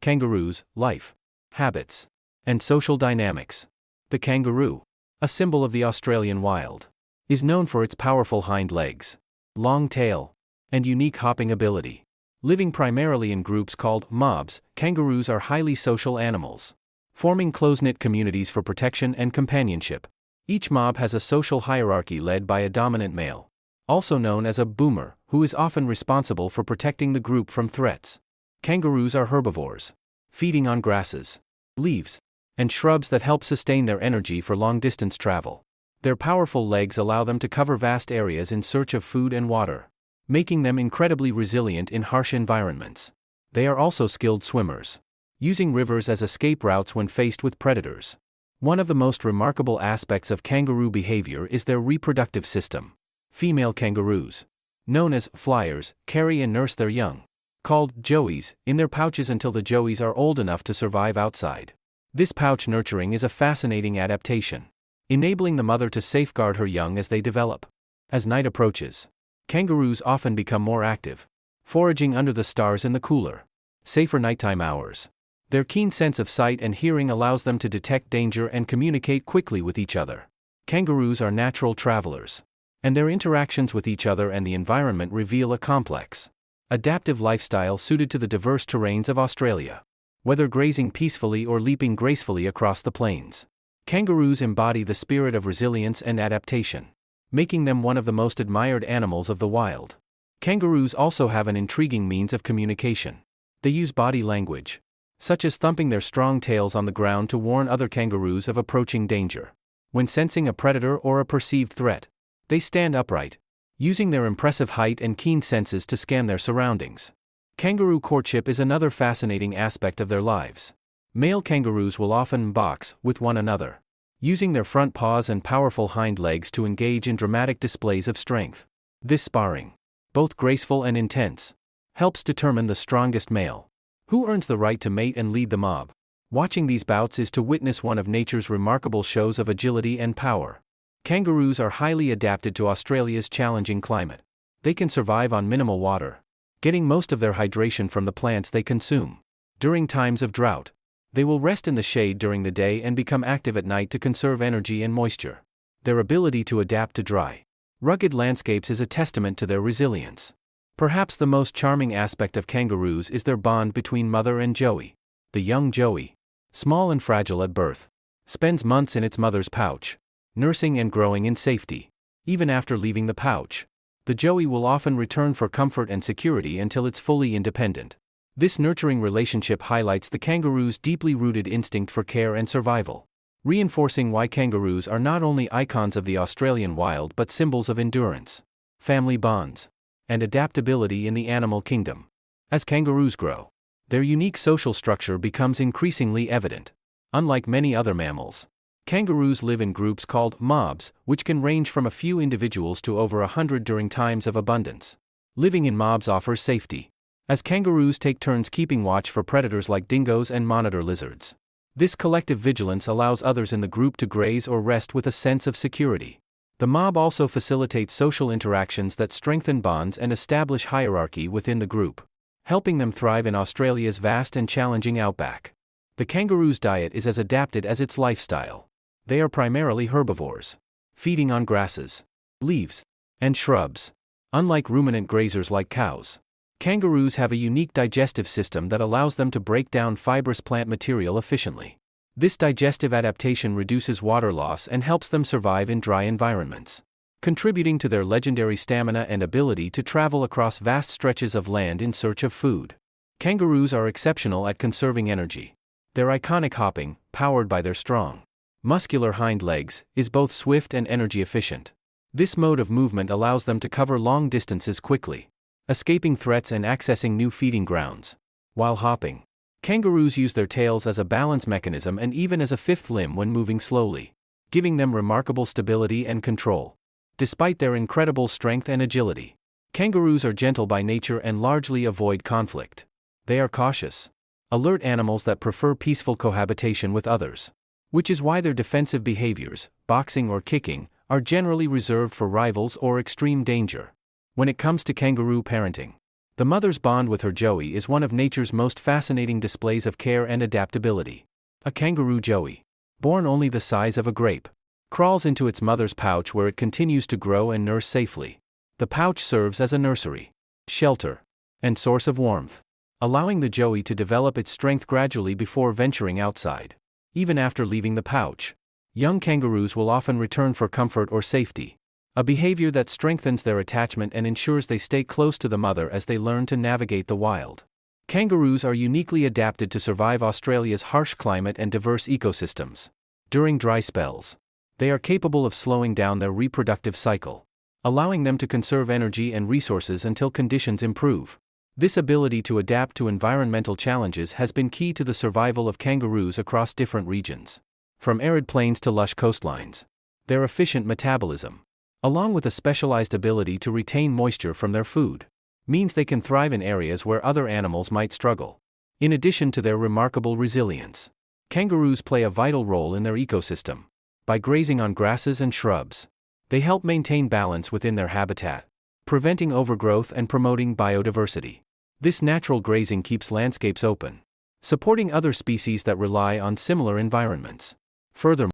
Kangaroos, life, habits, and social dynamics. The kangaroo, a symbol of the Australian wild, is known for its powerful hind legs, long tail, and unique hopping ability. Living primarily in groups called mobs, kangaroos are highly social animals, forming close-knit communities for protection and companionship. Each mob has a social hierarchy led by a dominant male, also known as a boomer, who is often responsible for protecting the group from threats. Kangaroos are herbivores, feeding on grasses, leaves, and shrubs that help sustain their energy for long-distance travel. Their powerful legs allow them to cover vast areas in search of food and water, making them incredibly resilient in harsh environments. They are also skilled swimmers, using rivers as escape routes when faced with predators. One of the most remarkable aspects of kangaroo behavior is their reproductive system. Female kangaroos, known as flyers, carry and nurse their young, called joeys, in their pouches until the joeys are old enough to survive outside. This pouch nurturing is a fascinating adaptation, enabling the mother to safeguard her young as they develop. As night approaches, kangaroos often become more active, foraging under the stars in the cooler, safer nighttime hours. Their keen sense of sight and hearing allows them to detect danger and communicate quickly with each other. Kangaroos are natural travelers, and their interactions with each other and the environment reveal a complex, adaptive lifestyle suited to the diverse terrains of Australia. Whether grazing peacefully or leaping gracefully across the plains, kangaroos embody the spirit of resilience and adaptation, making them one of the most admired animals of the wild. Kangaroos also have an intriguing means of communication. They use body language, such as thumping their strong tails on the ground to warn other kangaroos of approaching danger. When sensing a predator or a perceived threat, they stand upright, using their impressive height and keen senses to scan their surroundings. Kangaroo courtship is another fascinating aspect of their lives. Male kangaroos will often box with one another, using their front paws and powerful hind legs to engage in dramatic displays of strength. This sparring, both graceful and intense, helps determine the strongest male, who earns the right to mate and lead the mob. Watching these bouts is to witness one of nature's remarkable shows of agility and power. Kangaroos are highly adapted to Australia's challenging climate. They can survive on minimal water, getting most of their hydration from the plants they consume. During times of drought, they will rest in the shade during the day and become active at night to conserve energy and moisture. Their ability to adapt to dry, rugged landscapes is a testament to their resilience. Perhaps the most charming aspect of kangaroos is their bond between mother and joey. The young joey, small and fragile at birth, spends months in its mother's pouch, nursing and growing in safety. Even after leaving the pouch, the joey will often return for comfort and security until it's fully independent. This nurturing relationship highlights the kangaroo's deeply rooted instinct for care and survival, reinforcing why kangaroos are not only icons of the Australian wild but symbols of endurance, family bonds, and adaptability in the animal kingdom. As kangaroos grow, their unique social structure becomes increasingly evident. Unlike many other mammals, kangaroos live in groups called mobs, which can range from a few individuals to over 100 during times of abundance. Living in mobs offers safety, as kangaroos take turns keeping watch for predators like dingoes and monitor lizards. This collective vigilance allows others in the group to graze or rest with a sense of security. The mob also facilitates social interactions that strengthen bonds and establish hierarchy within the group, helping them thrive in Australia's vast and challenging outback. The kangaroo's diet is as adapted as its lifestyle. They are primarily herbivores, feeding on grasses, leaves, and shrubs. Unlike ruminant grazers like cows, kangaroos have a unique digestive system that allows them to break down fibrous plant material efficiently. This digestive adaptation reduces water loss and helps them survive in dry environments, contributing to their legendary stamina and ability to travel across vast stretches of land in search of food. Kangaroos are exceptional at conserving energy. Their iconic hopping, powered by their strong, muscular hind legs, is both swift and energy efficient. This mode of movement allows them to cover long distances quickly, escaping threats and accessing new feeding grounds. While hopping, kangaroos use their tails as a balance mechanism and even as a fifth limb when moving slowly, giving them remarkable stability and control. Despite their incredible strength and agility, kangaroos are gentle by nature and largely avoid conflict. They are cautious, alert animals that prefer peaceful cohabitation with others, which is why their defensive behaviors, boxing or kicking, are generally reserved for rivals or extreme danger. When it comes to kangaroo parenting, The mother's bond with her joey is one of nature's most fascinating displays of care and adaptability. A kangaroo joey, born only the size of a grape, crawls into its mother's pouch where it continues to grow and nurse safely. The pouch serves as a nursery, shelter, and source of warmth, allowing the joey to develop its strength gradually before venturing outside. Even after leaving the pouch, young kangaroos will often return for comfort or safety, a behavior that strengthens their attachment and ensures they stay close to the mother as they learn to navigate the wild. Kangaroos are uniquely adapted to survive Australia's harsh climate and diverse ecosystems. During dry spells, they are capable of slowing down their reproductive cycle, allowing them to conserve energy and resources until conditions improve. This ability to adapt to environmental challenges has been key to the survival of kangaroos across different regions. From arid plains to lush coastlines, their efficient metabolism, along with a specialized ability to retain moisture from their food, means they can thrive in areas where other animals might struggle. In addition to their remarkable resilience, kangaroos play a vital role in their ecosystem. By grazing on grasses and shrubs, they help maintain balance within their habitat, preventing overgrowth and promoting biodiversity. This natural grazing keeps landscapes open, supporting other species that rely on similar environments. Furthermore,